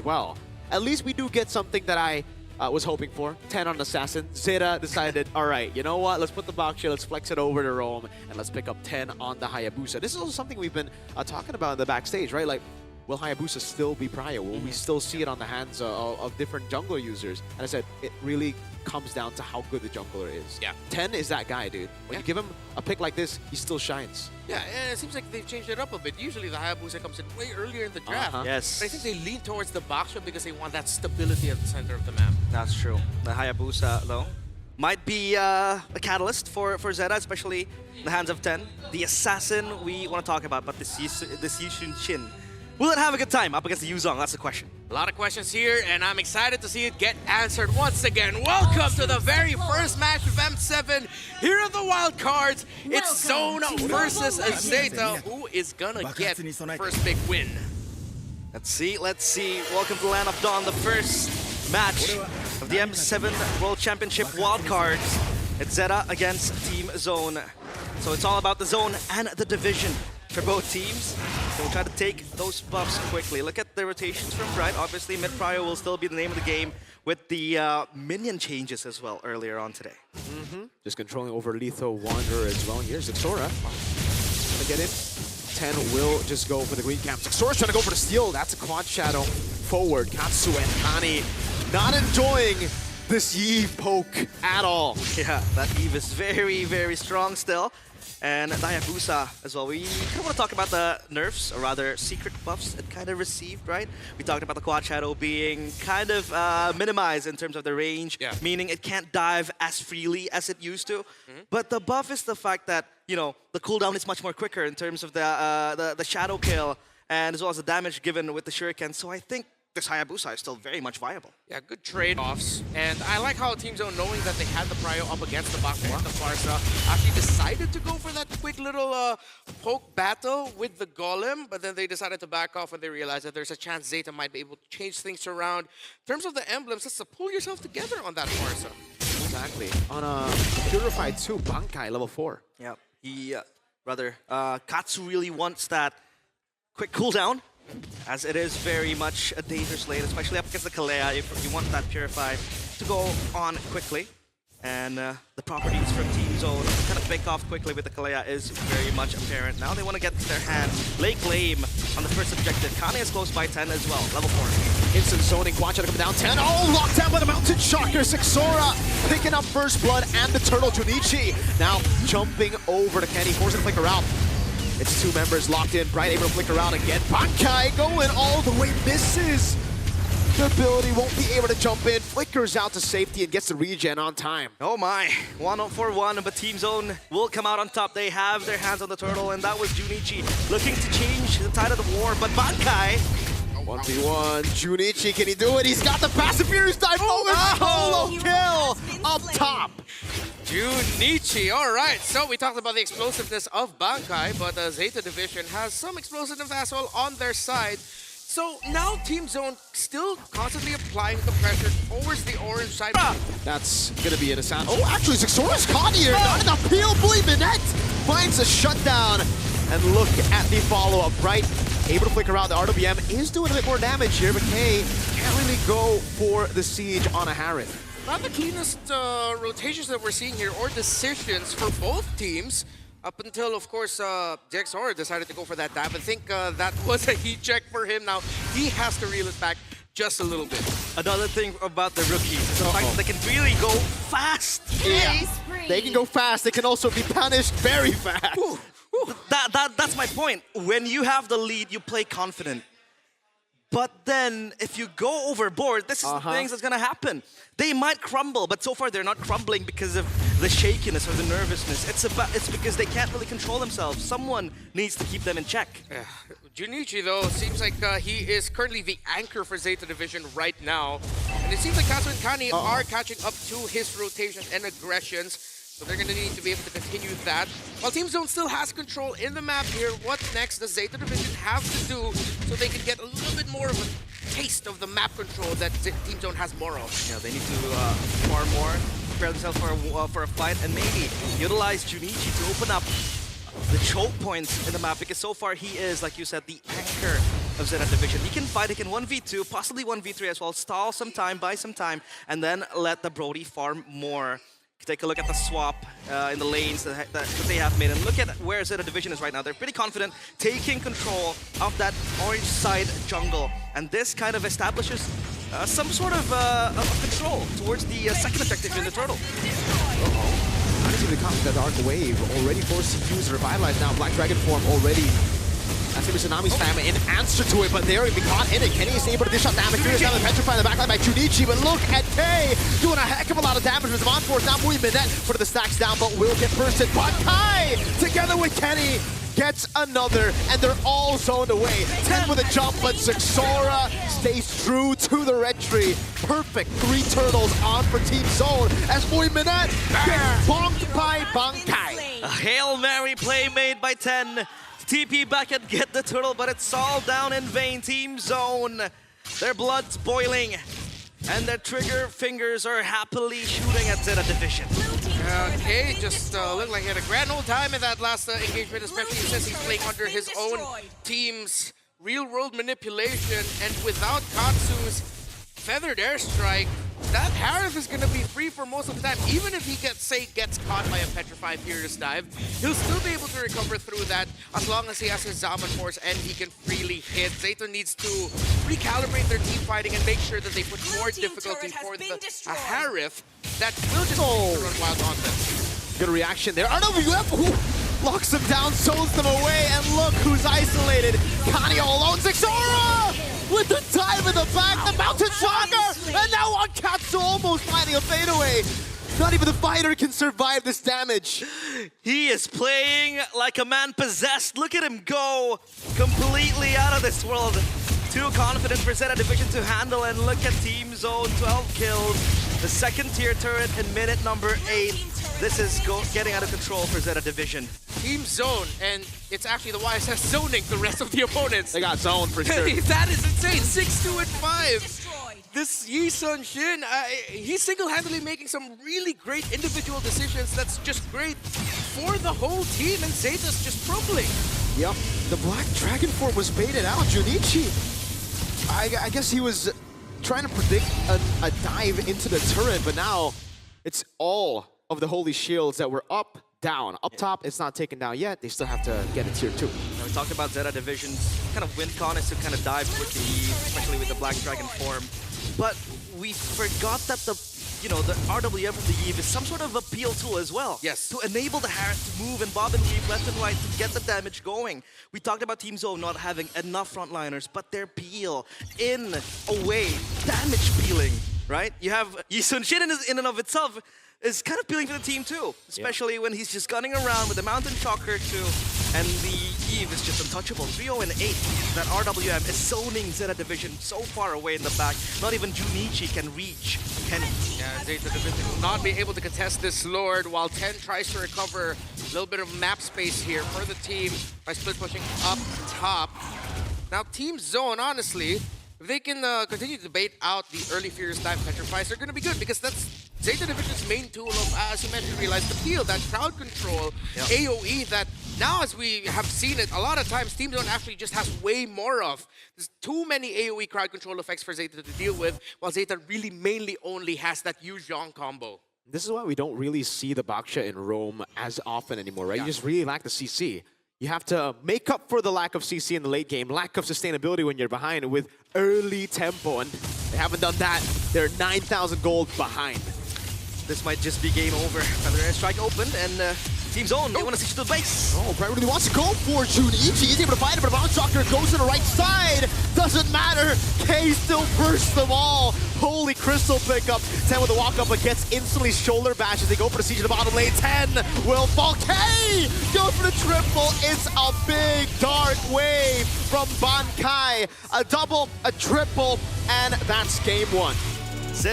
well. At least we do get something that I was hoping for. 10 on Assassin. Zeta decided, all right, you know what? Let's put the box here, let's flex it over to Rome, and let's pick up 10 on the Hayabusa. This is also something we've been talking about in the backstage, right? Like, will Hayabusa still be prio? Will we still see it on the hands of different jungler users? And I said, it really comes down to how good the jungler is. Yeah. 10 is that guy, dude. When you give him a pick like this, he still shines. Yeah, and it seems like they've changed it up a bit. Usually the Hayabusa comes in way earlier in the draft. Yes. But I think they lean towards the Baksha because they want that stability at the center of the map. That's true. The Hayabusa, though, might be a catalyst for Zeta, especially in the hands of 10. The Assassin we want to talk about, but this Yixun Shin. Will it have a good time up against the Yuzong? That's the question. A lot of questions here, and I'm excited to see it get answered once again. Welcome to the very first match of M7 here at the Wild Cards. It's Zone versus Zeta. Who is gonna get first big win? Let's see. Welcome to the Land of Dawn, the first match of the M7 World Championship wildcards. It's Zeta against Team Zone. So it's all about the zone and the division for both teams. So we'll try to take those buffs quickly. Look at the rotations from Bright. Obviously, mid-prio will still be the name of the game with the minion changes as well earlier on today. Just controlling over Lethal Wanderer as well. Here's Xora. Gonna get it. 10 will just go for the green camp. Xora's trying to go for the steal. That's a quad shadow forward. Katsu and Hani not enjoying this Yi poke at all. Yeah, that Eve is very, very strong still. And the Hayabusa as well. We kind of want to talk about the nerfs, or rather secret buffs it kind of received, right? We talked about the Quad Shadow being kind of minimized in terms of the range, meaning it can't dive as freely as it used to. But the buff is the fact that, you know, the cooldown is much more quicker in terms of the shadow kill, and as well as the damage given with the shuriken. So I think this Hayabusa is still very much viable. Yeah, good trade-offs. And I like how Team Zone, knowing that they had the prio up against the Baksha and the Farsa, actually decided to go for that quick little poke battle with the Golem, but then they decided to back off when they realized that there's a chance Zeta might be able to change things around. In terms of the emblems, just to pull yourself together on that Farsa. Exactly. On a Purified 2, Bankai, level 4. Yeah, Katsu really wants that quick cooldown, as it is very much a dangerous lane, especially up against the Kalea, if you want that Purify to go on quickly. And the properties from Team Zone kind of pick off quickly with the Kalea is very much apparent. Now they want to get their hand, lay claim on the first objective. Kane is close by 10 as well, level 4. Instant zoning, Quad Shadow coming down 10. Oh, locked down by the Mountain Shocker. Xora picking up first blood and the Turtle Junichi. Now jumping over to Kenny, forcing the flicker out. It's two members locked in. Bright able to flicker out again. Bankai going all the way, misses. The ability won't be able to jump in. Flickers out to safety and gets the regen on time. Oh my, 1-for-1, but Team Zone will come out on top. They have their hands on the turtle, and that was Junichi looking to change the tide of the war, but Bankai 1v1, Junichi, can he do it? He's got the passive Furious Dive solo kill up top. Junichi, all right. So we talked about the explosiveness of Bankai, but the Zeta division has some explosiveness as well on their side. So now Team Zone still constantly applying the pressure towards the orange side. That's gonna be an assassin. Oh, actually, Xora's caught here. Not enough peel, believe Minette finds a shutdown. And look at the follow-up. Bright able to flicker out. The RWM is doing a bit more damage here, but K can't really go for the siege on a Harren. Not the cleanest rotations that we're seeing here, or decisions for both teams. Up until, of course, Xora decided to go for that dive. I think that was a heat check for him. Now, he has to reel it back just a little bit. Another thing about the rookies is the fact that they can really go fast. Yeah, they can go fast. They can also be punished very fast. Ooh. That's my point. When you have the lead, you play confident. But then, if you go overboard, this is the things that's gonna happen. They might crumble, but so far they're not crumbling because of the shakiness or the nervousness. It's because they can't really control themselves. Someone needs to keep them in check. Junichi, though, seems like he is currently the anchor for Zeta Division right now. And it seems like Katsu and Kani are catching up to his rotations and aggressions. So they're going to need to be able to continue that. While Team Zone still has control in the map here, what next does Zeta Division have to do so they can get a little bit more of a taste of the map control that Team Zone has more of? Yeah, they need to farm more, prepare themselves for a fight, and maybe utilize Junichi to open up the choke points in the map, because so far he is, like you said, the anchor of Zeta Division. He can fight, he can 1v2, possibly 1v3 as well, stall some time, buy some time, and then let the Brody farm more. Take a look at the swap in the lanes that they have made, and look at where Zeta Division is right now. They're pretty confident taking control of that orange side jungle, and this kind of establishes some sort of control towards the second objective in the turtle. How does he become the Dark Wave? Already forced to use Revitalize now. Black Dragon form already. That's going to be Tsunami's family in answer to it, but they're being caught in it. Kenny is able to dish out damage. Here's down the Petrify in the backline by Junichi, but look at Kay doing a heck of a lot of damage with Zaman Force. Now Mui Minette putting the stacks down, but will get bursted. But Kai, together with Kenny, gets another, and they're all zoned away. 10 with a jump, but Zexora stays true to the red tree. Perfect 3 turtles on for Team Zone as Mui Minette gets bonked by Bankai. A Hail Mary play made by 10. TP back and get the turtle, but it's all down in vain. Team Zone, their blood's boiling, and their trigger fingers are happily shooting at Zeta Division. Kay just looked like he had a grand old time in that last engagement, especially since he's playing under his own team's real-world manipulation, and without Katsu's feathered airstrike, that Harif is going to be free for most of the time. Even if he gets caught by a Petrify Furious Dive, he'll still be able to recover through that as long as he has his Zaman Force and he can freely hit. Zeta needs to recalibrate their team fighting and make sure that they put more difficulty for the Harif that will just run wild on them. Good reaction there. RWF locks them down, zones them away, and look who's isolated. Kani all alone. Zexora with the dive in the back, the Mountain Shocker, and now on Katsu almost finding a fadeaway. Not even the fighter can survive this damage. He is playing like a man possessed. Look at him go completely out of this world. Too confident for Zeta Division to handle, and look at Team Zone, 12 kills. The second tier turret in minute number 8. This is getting out of control for Zeta Division. Team Zone, and it's actually the YSS zoning the rest of the opponents. They got zoned for sure. That is insane, 6-2 and 5. This Yi Sun Shin, he's single-handedly making some really great individual decisions. That's just great for the whole team, and Zeta's just crumbling. Yep, the Black Dragon form was baited out. Junichi, I guess he was trying to predict a dive into the turret, but now it's all of the Holy Shields that were up, down. Up top, it's not taken down yet. They still have to get a tier 2. Now we talked about Zeta Division's kind of win con is to kind of dive quickly, especially with the Black Dragon form. But we forgot that the RWM from the Eve is some sort of a peel tool as well. Yes. To enable the Harris to move and bob and weave left and right to get the damage going. We talked about Team Zone not having enough frontliners, but their peel, in, away, damage peeling, right? You have Yi Sun Shin in and of itself is kind of peeling for the team too, especially when he's just gunning around with the Mountain Shocker too, and the Eve is just untouchable. 3-0 and 8. That RWM is zoning Zeta Division so far away in the back. Not even Junichi can reach Kenny. Yeah, Zeta Division will not be able to contest this Lord while 10 tries to recover a little bit of map space here for the team by split pushing up top. Now Team Zone, honestly, if they can continue to bait out the early Furious Dive Petrifies, they're going to be good because that's Zeta Division's main tool of, as you mentioned, realize the peel, that crowd control, AoE that now, as we have seen it, a lot of times Team Zone actually just has way more of. There's too many AoE crowd control effects for Zeta to deal with, while Zeta really mainly only has that Yu Zhong combo. This is why we don't really see the Baksha in Rome as often anymore, right? You just really lack the CC. You have to make up for the lack of CC in the late game, lack of sustainability when you're behind with early tempo, and they haven't done that. They're 9,000 gold behind. This might just be game over. Feather Airstrike opened, and Team Zone, they want to see to the base. Oh, Bright really wants to go for Junichi. He's able to find it, but Mountain Shocker goes to the right side. Doesn't matter. K still bursts them all. Holy crystal pickup. 10 with the walk up, but gets instantly shoulder bashes. They go for the siege of the bottom lane. 10 will fall. K goes for the triple. It's a big dark wave from Bankai. A double, a triple, and that's game 1.